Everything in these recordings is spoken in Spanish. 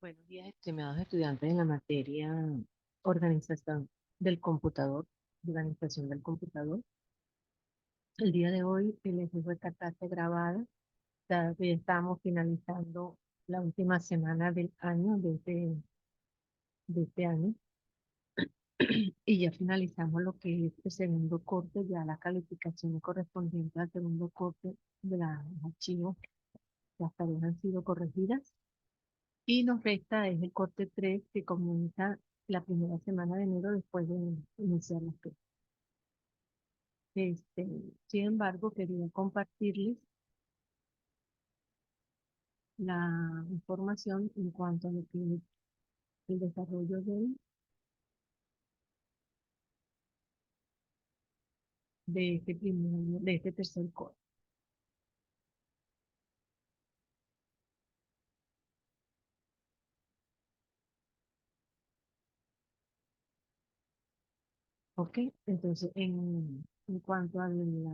Buenos días, estimados estudiantes en la materia organización del computador, organización del computador. El día de hoy les dejo esta clase grabada, ya que ya estamos finalizando la última semana del año, de este año, y ya finalizamos lo que es el segundo corte, ya las calificaciones correspondientes al segundo corte de los archivos, las tareas han sido corregidas. Y nos resta es el corte 3 que comienza la primera semana de enero después de iniciar las clases. Este, sin embargo, quería compartirles la información en cuanto a lo que es el desarrollo de este tercer corte. ¿Ok? Entonces, en cuanto a la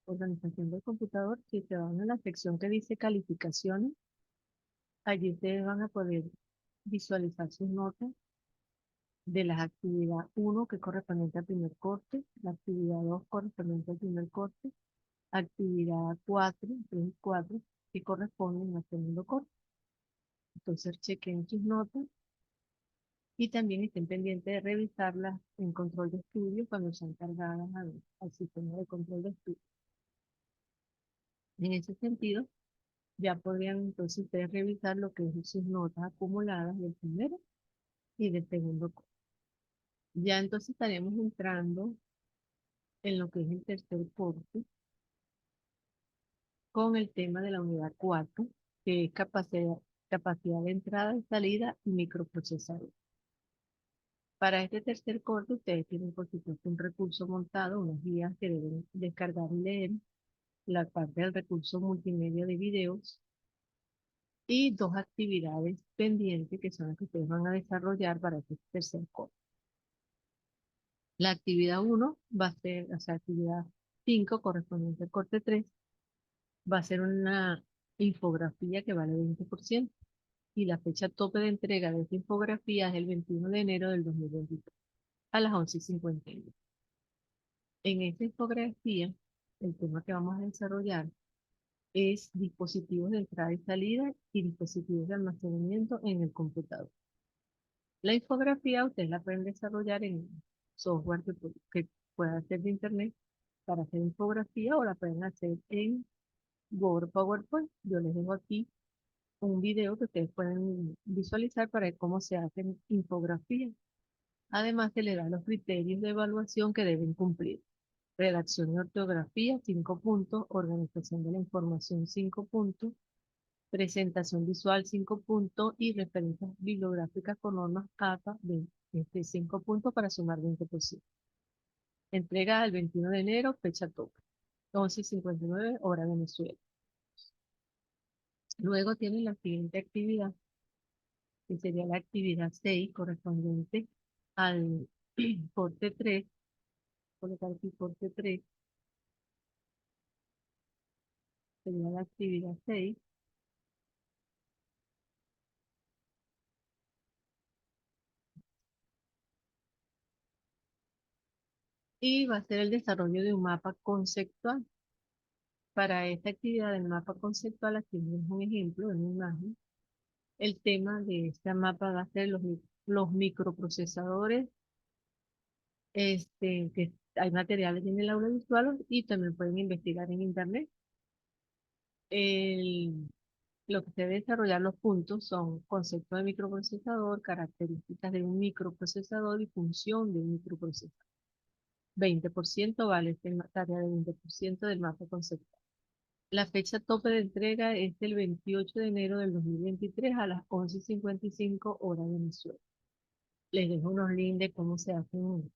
organización del computador, si se van a la sección que dice calificaciones, allí ustedes van a poder visualizar sus notas de la actividad uno que correspondiente al primer corte, la actividad 2 correspondiente al primer corte, actividad 4 3 y 4 que corresponden al segundo corte. Entonces chequen sus notas y también estén pendientes de revisarlas en control de estudio cuando sean cargadas al sistema de control de estudio. En ese sentido, ya podrían entonces ustedes revisar lo que es sus notas acumuladas del primero y del segundo corte. Ya entonces estaremos entrando en lo que es el tercer corte con el tema de la unidad 4 que es capacidad de entrada y salida y microprocesador. Para este tercer corte, ustedes tienen, por supuesto, un recurso montado, unos guías que deben descargar y leer, la parte del recurso multimedia de videos y dos actividades pendientes que son las que ustedes van a desarrollar para este tercer corte. La actividad uno va a ser, o sea, actividad 5 correspondiente al corte 3 va a ser una infografía que vale 20% y la fecha tope de entrega de esta infografía es el 21 de enero del 2023 a las 11:59. En esta infografía, el tema que vamos a desarrollar es dispositivos de entrada y salida y dispositivos de almacenamiento en el computador. La infografía ustedes la pueden desarrollar en software que pueda hacer de internet para hacer infografía o la pueden hacer en Word PowerPoint. Yo les dejo aquí un video que ustedes pueden visualizar para ver cómo se hacen infografías. Además, se le dan los criterios de evaluación que deben cumplir. Redacción y ortografía, 5 puntos. Organización de la información, 5 puntos. Presentación visual, 5 puntos. Y referencias bibliográficas con normas APA, 5 puntos para sumar 20%. Entrega el 21 de enero, fecha tope. 11:59, hora Venezuela. Luego tienen la siguiente actividad, que sería la actividad 6, correspondiente al corte 3. Colocar aquí corte 3, sería la actividad 6. Y va a ser el desarrollo de un mapa conceptual. Para esta actividad del mapa conceptual, aquí tenemos un ejemplo de una imagen. El tema de este mapa va a ser los microprocesadores, que hay materiales en el aula virtual y también pueden investigar en internet. El- lo que se debe desarrollar los puntos son concepto de microprocesador, características de un microprocesador y función de un microprocesador. 20% vale esta tarea de 20% del mapa conceptual. La fecha tope de entrega es el 28 de enero del 2023 a las 11:55 hora Venezuela. Les dejo unos links de cómo se hacen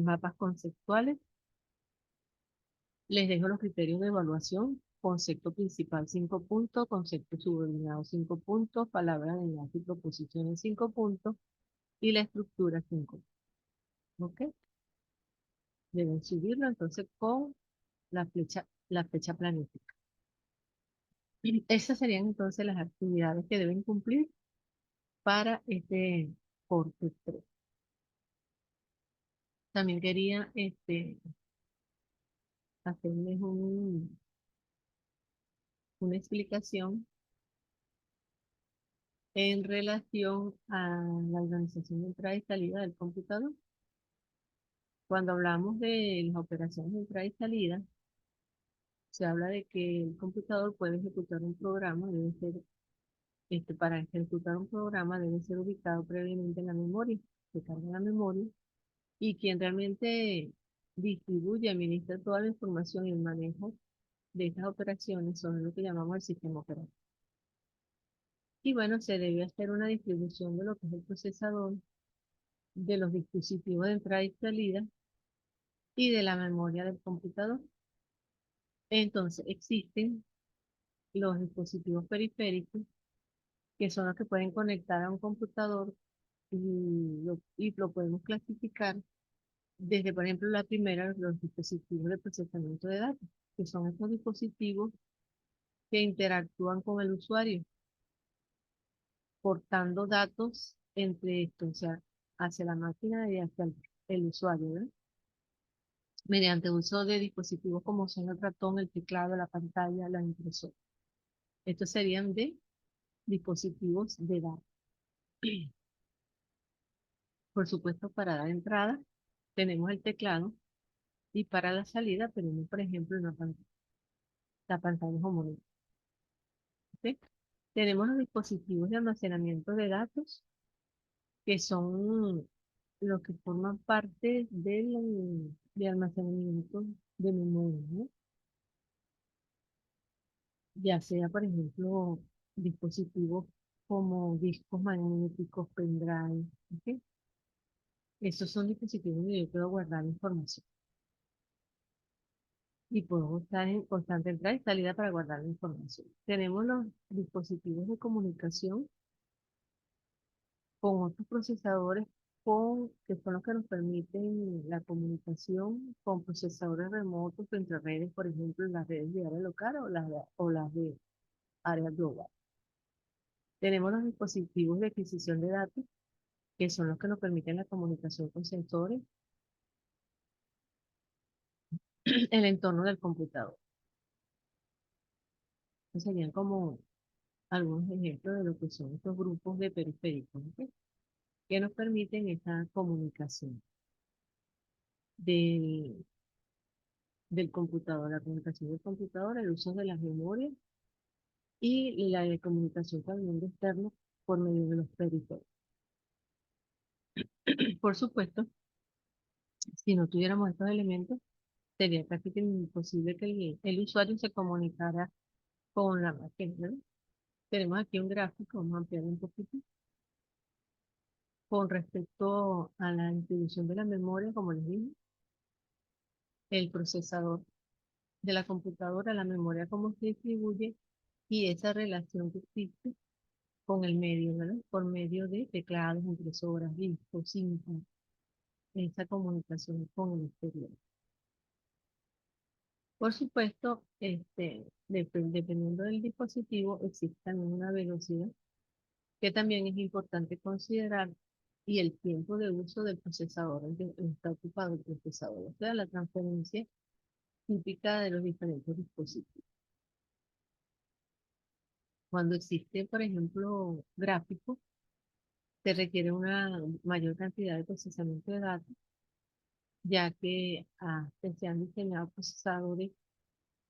mapas conceptuales. Les dejo los criterios de evaluación. Concepto principal 5 puntos, concepto subordinado 5 puntos, palabras de enlace y proposiciones 5 puntos y la estructura 5 puntos. ¿Ok? Deben subirlo entonces con la fecha planificada. Esas serían entonces las actividades que deben cumplir para este corte 3. También quería hacerles una explicación en relación a la organización de entrada y salida del computador. Cuando hablamos de las operaciones de entrada y salida, se habla de que el computador puede ejecutar un programa, para ejecutar un programa debe ser ubicado previamente en la memoria, se carga en la memoria, y quien realmente distribuye, administra toda la información y el manejo de estas operaciones son lo que llamamos el sistema operativo. Y bueno, se debe hacer una distribución de lo que es el procesador, de los dispositivos de entrada y salida y de la memoria del computador. Entonces, existen los dispositivos periféricos, que son los que pueden conectar a un computador y lo podemos clasificar desde, por ejemplo, la primera, los dispositivos de procesamiento de datos, que son estos dispositivos que interactúan con el usuario, portando datos entre estos, o sea, hacia la máquina y hacia el usuario, ¿verdad? Mediante uso de dispositivos como son el ratón, el teclado, la pantalla, la impresora. Estos serían de dispositivos de datos. Por supuesto, para dar entrada tenemos el teclado y para la salida tenemos, por ejemplo, la pantalla homónima. ¿Ok? Tenemos los dispositivos de almacenamiento de datos, que son los que forman parte de almacenamiento de memoria, ¿no? Ya sea, por ejemplo, dispositivos como discos magnéticos, pendrive, ¿ok? Estos son dispositivos donde yo puedo guardar información y puedo estar en constante entrada y salida para guardar la información. Tenemos los dispositivos de comunicación con otros procesadores que son los que nos permiten la comunicación con procesadores remotos entre redes, por ejemplo, las redes de área local o las de área global. Tenemos los dispositivos de adquisición de datos, que son los que nos permiten la comunicación con sensores en el entorno del computador. Estos serían como algunos ejemplos de lo que son estos grupos de periféricos, ¿ok? Que nos permiten esta comunicación del, del computador, la comunicación del computador, el uso de las memorias y la de comunicación también de externo por medio de los periféricos. Por supuesto, si no tuviéramos estos elementos, sería casi que imposible que el usuario se comunicara con la máquina, ¿no? Tenemos aquí un gráfico, vamos a ampliar un poquito, con respecto a la distribución de la memoria, como les dije, el procesador de la computadora, la memoria, cómo se distribuye y esa relación que existe con el medio, ¿verdad? Por medio de teclados, impresoras, discos, cintas, esa comunicación con el exterior. Por supuesto, dependiendo del dispositivo, existe también una velocidad que también es importante considerar y el tiempo de uso del procesador en que está ocupado el procesador, o sea, la transferencia típica de los diferentes dispositivos. Cuando existe, por ejemplo, gráfico, se requiere una mayor cantidad de procesamiento de datos, ya que se han diseñado procesadores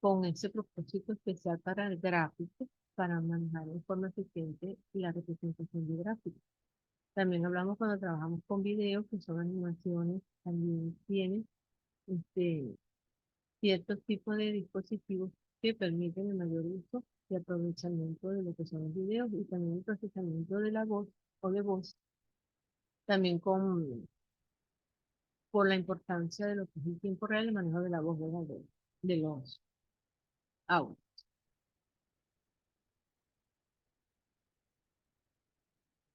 con ese propósito especial para el gráfico, para manejar de forma eficiente la representación de gráficos. También hablamos cuando trabajamos con videos, que son animaciones, también tienen este, ciertos tipos de dispositivos que permiten el mayor uso y aprovechamiento de lo que son los videos y también el procesamiento de la voz o de voz, también por la importancia de lo que es el tiempo real, el manejo de la voz, ¿verdad? De los audios.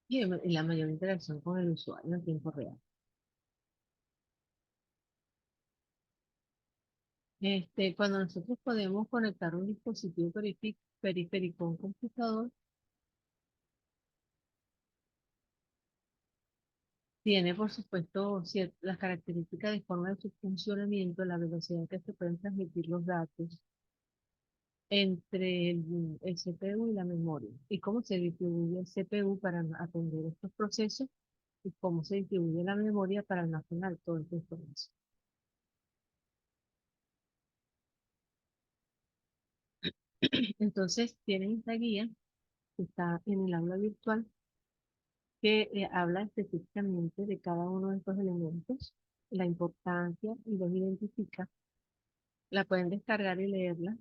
Y la mayor interacción con el usuario en tiempo real. Cuando nosotros podemos conectar un dispositivo periférico a un computador, Tiene, por supuesto, las características de forma de su funcionamiento, la velocidad que se pueden transmitir los datos entre el CPU y la memoria, y cómo se distribuye el CPU para atender estos procesos y cómo se distribuye la memoria para almacenar toda esta información. Entonces, tienen esta guía que está en el aula virtual que habla específicamente de cada uno de estos elementos, la importancia y los identifica. La pueden descargar y leerla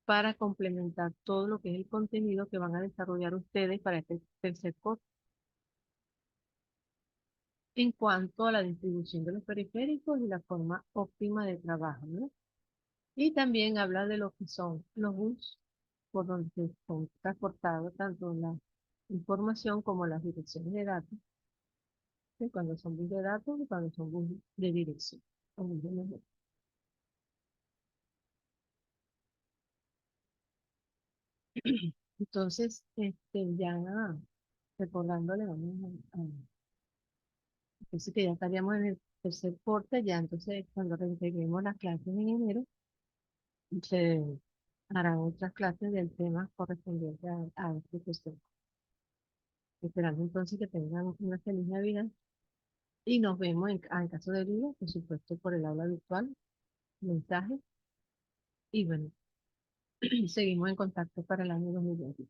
para complementar todo lo que es el contenido que van a desarrollar ustedes para este tercer curso. En cuanto a la distribución de los periféricos y la forma óptima de trabajo, ¿no? Y también habla de lo que son los bus por donde se son transportados tanto la información como las direcciones de datos, ¿sí? Cuando son bus de datos y cuando son bus de dirección. O bus de memoria. Entonces, ya recordándole, entonces que ya estaríamos en el tercer corte, ya entonces cuando reintegremos las clases en enero, se harán otras clases del tema correspondiente a este tercer. Esperando entonces que tengan una feliz Navidad y nos vemos en caso de duda, por supuesto, por el aula virtual, mensajes y bueno, seguimos en contacto para el año 2020.